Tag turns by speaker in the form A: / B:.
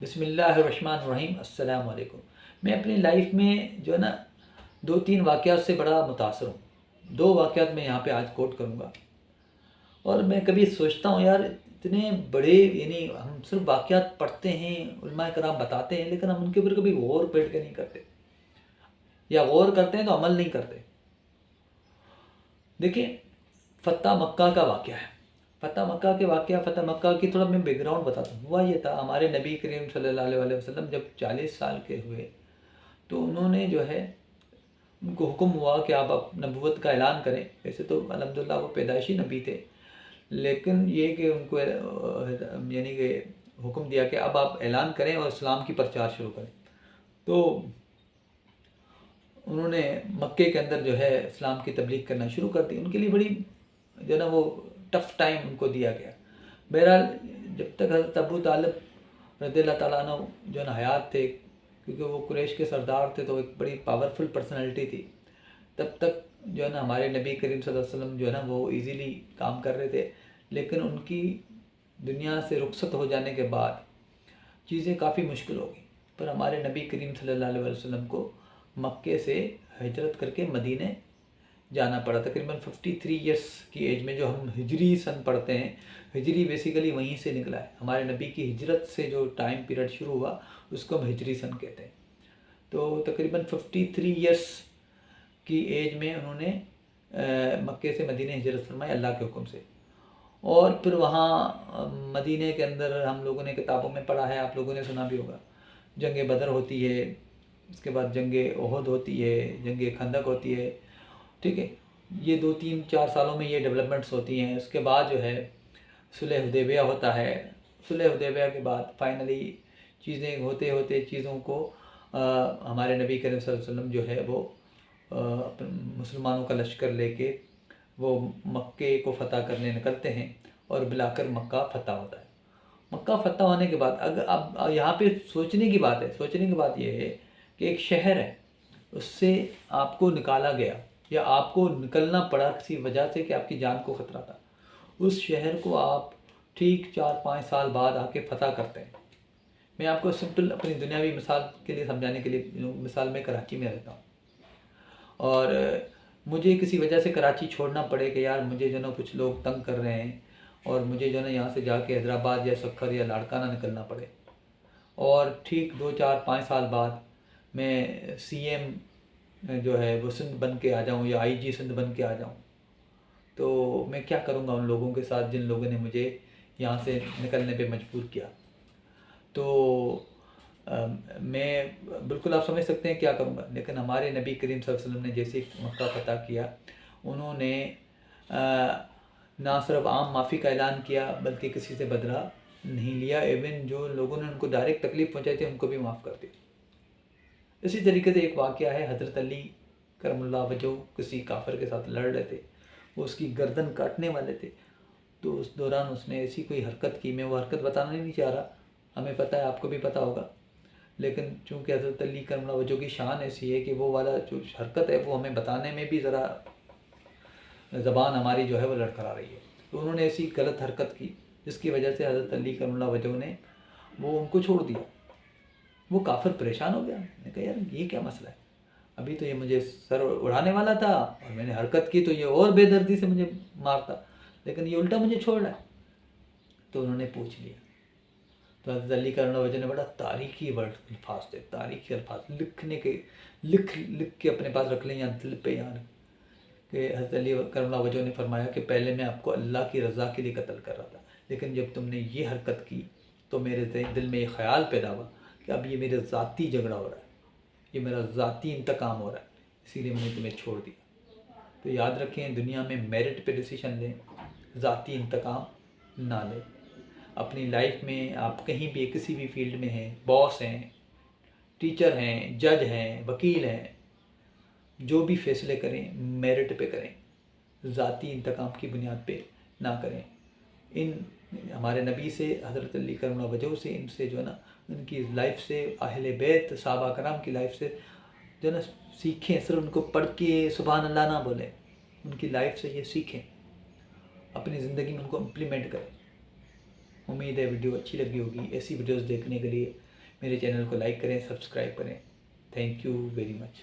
A: बिस्मिल्लाहिर्रहमानिर्रहीम अस्सलाम वालेकुम। मैं अपनी लाइफ में जो है ना 2-3 वाक़यात से बड़ा मुतासर हूँ। 2 वाक़यात मैं यहाँ पे आज कोट करूँगा। और मैं कभी सोचता हूँ यार, इतने बड़े, यानी हम सिर्फ वाक़यात पढ़ते हैं, उलमाए कराम बताते हैं, लेकिन हम उनके ऊपर कभी गौर बैठ के नहीं करते, या गौर करते हैं तो अमल नहीं करते। देखिए, फ़तह मक्का का वाक़या है। फ़तह मक्का की थोड़ा मैं बैकग्राउंड बताता हूँ। हुआ ये था, हमारे नबी करीम सल्लल्लाहु अलैहि वसल्लम जब 40 साल के हुए तो उन्होंने जो है, उनको हुक्म हुआ कि आप अब नबूवत का ऐलान करें। वैसे तो अल्हम्दुलिल्लाह वो पैदाइशी नबी थे, लेकिन ये कि उनको यानी कि हुक्म दिया कि अब आप ऐलान करें और इस्लाम की प्रचार शुरू करें। तो उन्होंने मक्के के अंदर जो है इस्लाम की तबलीग करना शुरू कर दी। उनके लिए बड़ी जो है ना वो टफ़ टाइम उनको दिया गया। बहरहाल, जब तक हज़रत अबू तालिब रज़ियल्लाहु ताला अन्हु जो है ना हयात थे, क्योंकि वो कुरैश के सरदार थे तो एक बड़ी पावरफुल पर्सनैलिटी थी, तब तक जो है ना हमारे नबी करीम सल्लल्लाहु अलैहि वसल्लम जो है ना वो इजीली काम कर रहे थे। लेकिन उनकी दुनिया से रुखसत हो जाने के बाद चीज़ें काफ़ी मुश्किल हो गई। पर हमारे नबी करीम सल्लल्लाहु अलैहि वसल्लम को मक्के से हिजरत करके मदीने जाना पड़ा। तकरीबन 53 ईयर्स की एज में, जो हम हिजरी सन पढ़ते हैं, हिजरी बेसिकली वहीं से निकला है। हमारे नबी की हिजरत से जो टाइम पीरियड शुरू हुआ उसको हम हिजरी सन कहते हैं। तो तकरीबन 53 ईयर्स की एज में उन्होंने मक्के से मदीने हिजरत फरमाई अल्लाह के हुक्म से। और फिर वहाँ मदीने के अंदर हम लोगों ने किताबों में पढ़ा है, आप लोगों ने सुना भी होगा, जंग बदर होती है, उसके बाद जंग ओहद होती है, जंग खंदक होती है। ठीक है, ये 2-3-4 सालों में ये डेवलपमेंट्स होती हैं। उसके बाद जो है सुलह हुदैबिया होता है। सुलह हुदैबिया के बाद फाइनली चीज़ें होते होते चीज़ों को हमारे नबी करीम सल्लल्लाहु अलैहि वसल्लम जो है वो मुसलमानों का लश्कर लेके वो मक्के को फ़तह करने निकलते हैं और बुलाकर मक्का फ़तह होता है। मक्का फ़तह होने के बाद अगर अब यहाँ पे सोचने की बात है, सोचने की बात यह है कि एक शहर है, उससे आपको निकाला गया या आपको निकलना पड़ा किसी वजह से कि आपकी जान को ख़तरा था। उस शहर को आप ठीक 4-5 साल बाद आके फ़तह करते हैं। मैं आपको सिंपल अपनी दुनियावी मिसाल के लिए समझाने के लिए, मिसाल में कराची में रहता हूँ और मुझे किसी वजह से कराची छोड़ना पड़े कि यार मुझे जो ना कुछ लोग तंग कर रहे हैं और मुझे जो ना यहाँ से जाके हैदराबाद या सक्खर या लाड़काना निकलना पड़े, और ठीक 2-4-5 साल बाद मैं सीएम जो है वो सिंध बन के आ जाऊँ या आईजी सिंध बन के आ जाऊँ, तो मैं क्या करूँगा उन लोगों के साथ जिन लोगों ने मुझे यहाँ से निकलने पे मजबूर किया। तो मैं बिल्कुल, आप समझ सकते हैं क्या करूँगा। लेकिन हमारे नबी करीम सल्लल्लाहु अलैहि वसल्लम ने जैसे मक्का फ़तह किया, उन्होंने ना सिर्फ आम माफ़ी का ऐलान किया बल्कि किसी से बदला नहीं लिया। इवन जो लोगों ने उनको डायरेक्ट तकलीफ़ पहुँचाई थी उनको भी माफ़ कर दिया। इसी तरीके से एक वाक़या है, हज़रत अली करमुल्लाह वजह किसी काफिर के साथ लड़ रहे थे, वो उसकी गर्दन काटने वाले थे। तो उस दौरान उसने ऐसी कोई हरकत की, मैं वो हरकत बताना नहीं चाह रहा, हमें पता है, आपको भी पता होगा, लेकिन चूँकि हज़रत अली करमुल्लाह वजह की शान ऐसी है कि वो वाला जो हरकत है वो हमें बताने में भी ज़रा ज़बान हमारी जो है वो लड़खड़ा रही है। तो उन्होंने ऐसी गलत हरकत की जिसकी वजह से हज़रत अली करमुल्लाह वजह ने वो उनको छोड़ दिया। वो काफ़िर परेशान हो गया। मैंने कहा यार ये क्या मसला है, अभी तो ये मुझे सर उड़ाने वाला था और मैंने हरकत की तो ये और बेदर्दी से मुझे मारता, लेकिन ये उल्टा मुझे छोड़ रहा है। तो उन्होंने पूछ लिया, तो हज़रत अली करमुल्लाह वजह ने बड़ा तारीखी वर्ड अल्फाज थे, तारीखी अल्फाज लिखने के, लिख लिख के अपने पास रख लें या दिल पे यार, कि हज़रत अली करमुल्लाह वजह ने फरमाया कि पहले मैं आपको अल्लाह की रज़ा के लिए कत्ल कर रहा था, लेकिन जब तुमने ये हरकत की तो मेरे दिल में ये ख्याल पैदा हुआ कि अब ये मेरा ज़ाती झगड़ा हो रहा है, ये मेरा ज़ाती इंतकाम हो रहा है, इसीलिए मैंने तुम्हें छोड़ दिया। तो याद रखें, दुनिया में मेरिट पे डिसीजन लें, ज़ाती इंतकाम ना लें। अपनी लाइफ में आप कहीं भी किसी भी फील्ड में हैं, बॉस हैं, टीचर हैं, जज हैं, वकील हैं, जो भी फैसले करें मेरिट पे करें, ज़ाती इंतकाम की बुनियाद पे ना करें। इन हमारे नबी से, हज़रत अली करमुल्लाह वजह से, इनसे जो है ना, उनकी लाइफ से, अहले बैत सहाबा कराम की लाइफ से जो है ना सीखें। सिर्फ उनको पढ़ के सुभान अल्लाह ना बोलें, उनकी लाइफ से ये सीखें, अपनी ज़िंदगी में उनको इम्प्लीमेंट करें। उम्मीद है वीडियो अच्छी लगी होगी। ऐसी वीडियोस देखने के लिए मेरे चैनल को लाइक करें, सब्सक्राइब करें। Thank you very much.